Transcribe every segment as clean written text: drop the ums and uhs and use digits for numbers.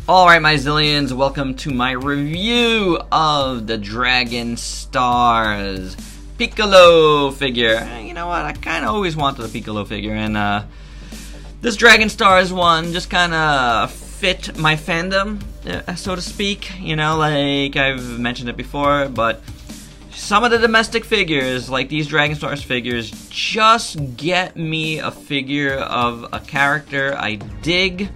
Alright, my zillions, welcome to my review of the Dragon Stars Piccolo figure. You know what, I kind of always wanted a Piccolo figure, and this Dragon Stars one just kind of fit my fandom, so to speak. You know, like I've mentioned it before, but some of the domestic figures, like these Dragon Stars figures, just get me a figure of a character I dig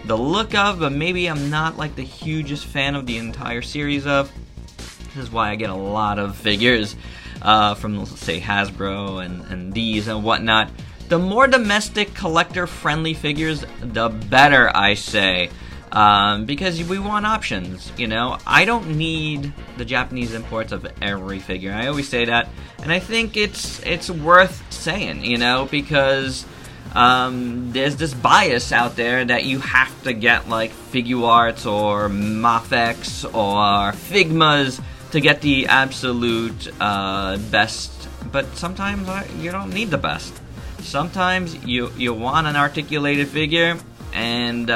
the look of, but maybe I'm not like the hugest fan of the entire series of. This is why I get a lot of figures from, let's say, Hasbro and these and whatnot. The more domestic, collector-friendly figures, the better, I say. Because we want options, you know? I don't need the Japanese imports of every figure. I always say that, and I think it's worth saying, you know, because there's this bias out there that you have to get like Figuarts or Mafex or Figmas to get the absolute best, but sometimes you don't need the best. Sometimes you want an articulated figure, and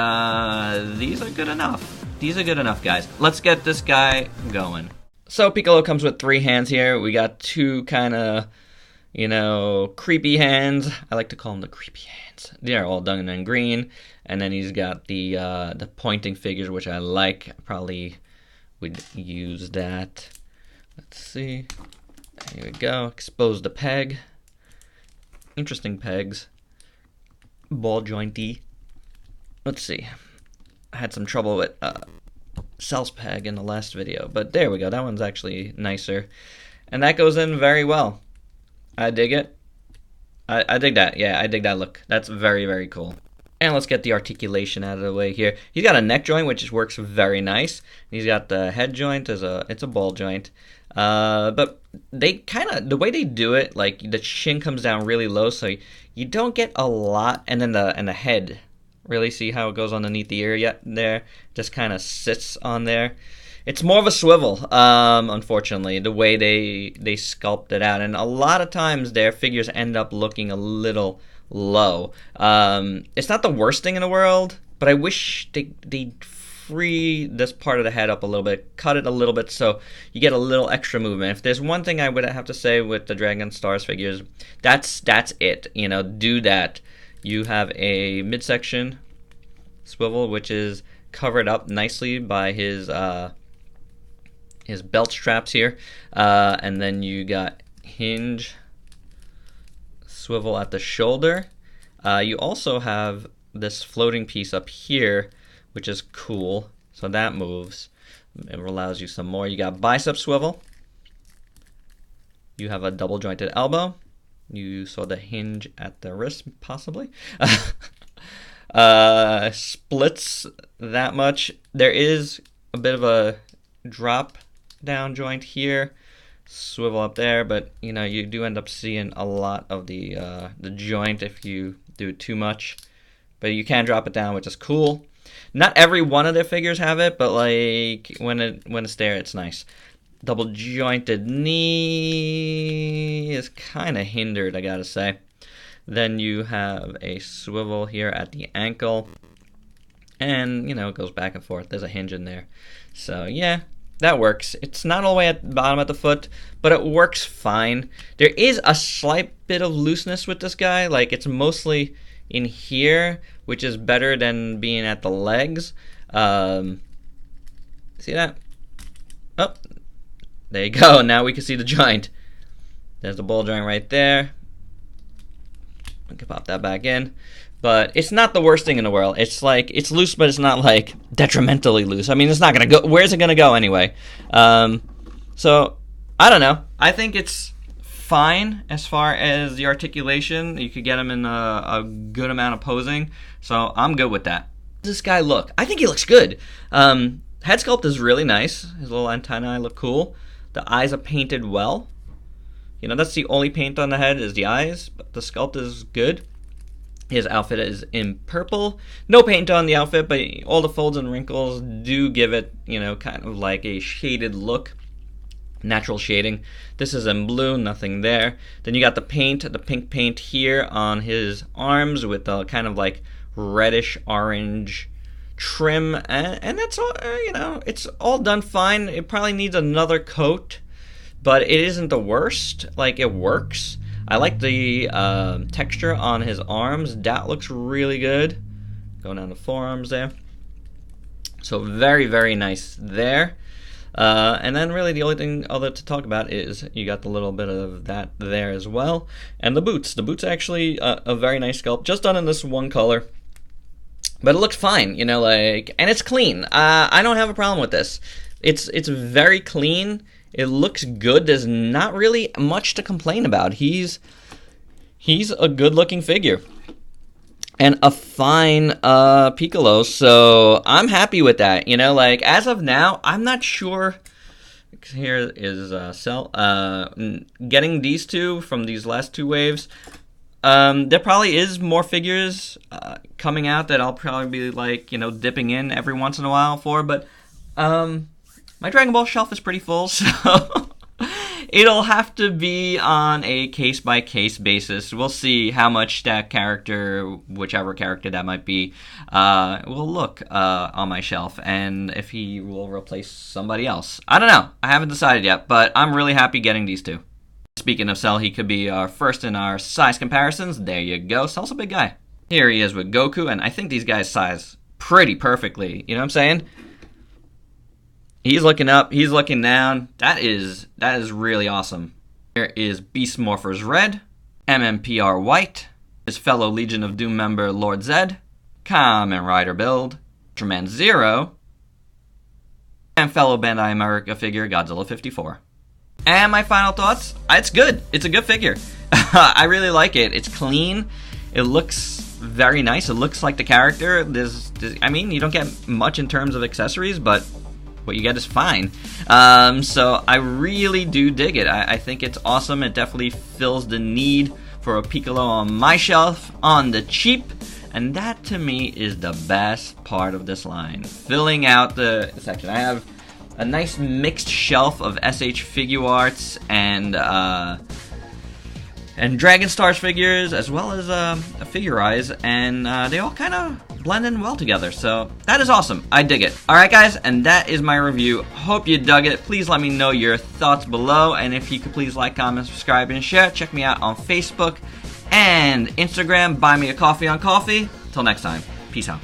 these are good enough. These are good enough, guys. Let's get this guy going. So Piccolo comes with 3 hands here. We got 2 kind of, you know, creepy hands. I like to call them the creepy hands. They're all done in green. And then he's got the pointing figures, which I like. Probably would use that. Let's see. Here we go. Expose the peg. Interesting pegs. Ball jointy. Let's see. I had some trouble with Cell's peg in the last video, but there we go. That one's actually nicer. And that goes in very well. I dig it. I dig that. Yeah, I dig that look. That's very, very cool. And let's get the articulation out of the way here. He's got a neck joint, which works very nice. He's got the head joint. It's a ball joint. But they kind of, the way they do it, like the chin comes down really low, so you don't get a lot. And then the head, really see how it goes underneath the ear yet there? Just kind of sits on there. It's more of a swivel, unfortunately, the way they sculpt it out. And a lot of times their figures end up looking a little low. It's not the worst thing in the world, but I wish they'd free this part of the head up a little bit, cut it a little bit so you get a little extra movement. If there's one thing I would have to say with the Dragon Stars figures, that's it. You know, do that. You have a midsection swivel, which is covered up nicely by his belt straps here, and then you got hinge swivel at the shoulder. You also have this floating piece up here, which is cool, so that moves. It allows you some more. You got bicep swivel. You have a double jointed elbow. You saw the hinge at the wrist, possibly. Splits that much. There is a bit of a drop down joint here, swivel up there, but you know, you do end up seeing a lot of the joint if you do too much. But you can drop it down, which is cool. Not every one of their figures have it, but like when it's there, it's nice. Double jointed knee is kind of hindered, I gotta say. Then you have a swivel here at the ankle, and you know, it goes back and forth. There's a hinge in there, so yeah, that works. It's not all the way at the bottom at the foot, but it works fine. There is a slight bit of looseness with this guy, like it's mostly in here, which is better than being at the legs. See that? Oh, there you go. Now we can see the joint. There's the ball joint right there. We can pop that back in. But it's not the worst thing in the world. It's like, it's loose, but it's not like detrimentally loose. I mean, it's not going to go, where's it going to go anyway? So, I don't know. I think it's fine as far as the articulation. You could get him in a good amount of posing. So, I'm good with that. This guy look? I think he looks good. Head sculpt is really nice. His little antennae look cool. The eyes are painted well. You know, that's the only paint on the head is the eyes, but the sculpt is good. His outfit is in purple. No paint on the outfit, but all the folds and wrinkles do give it, you know, kind of like a shaded look. Natural shading. This is in blue, nothing there. Then you got the paint, the pink paint here on his arms with the kind of like reddish orange trim, and that's all. You know, it's all done fine. It probably needs another coat, but it isn't the worst. Like, it works. I like the texture on his arms. That looks really good. Going down the forearms there. So very, very nice there. And then really the only thing other to talk about is you got the little bit of that there as well. And the boots. The boots actually a very nice sculpt. Just done in this one color. But it looks fine, you know, like, and it's clean. I don't have a problem with this. It's very clean. It looks good. There's not really much to complain about. He's a good-looking figure. And a fine Piccolo, so I'm happy with that. You know, like, as of now, I'm not sure. Here is Cell. Getting these two from these last two waves. There probably is more figures coming out that I'll probably be, like, you know, dipping in every once in a while for, but my Dragon Ball shelf is pretty full, so it'll have to be on a case-by-case basis. We'll see how much that character, whichever character that might be, will look on my shelf, and if he will replace somebody else. I don't know. I haven't decided yet, but I'm really happy getting these two. Speaking of Cell, he could be our first in our size comparisons. There you go. Cell's a big guy. Here he is with Goku, and I think these guys size pretty perfectly. You know what I'm saying? He's looking up, he's looking down. That is really awesome. Here is Beast Morphers Red, MMPR White, his fellow Legion of Doom member Lord Zed, Kamen Rider build, Ultraman Zero, and fellow Bandai America figure Godzilla 54. And my final thoughts, it's good. It's a good figure. I really like it. It's clean. It looks very nice. It looks like the character. I mean, you don't get much in terms of accessories, but what you get is fine. So I really do dig it. I think it's awesome. It definitely fills the need for a Piccolo on my shelf on the cheap. And that to me is the best part of this line. Filling out the section. I have a nice mixed shelf of SH Figuarts and Dragon Stars figures, as well as Figurize, and they all kind of blend in well together, so that is awesome. I dig it. Alright guys, and that is my review. Hope you dug it. Please let me know your thoughts below, and if you could please like, comment, subscribe, and share. Check me out on Facebook and Instagram. Buy me a coffee on Coffee. Till next time, peace out.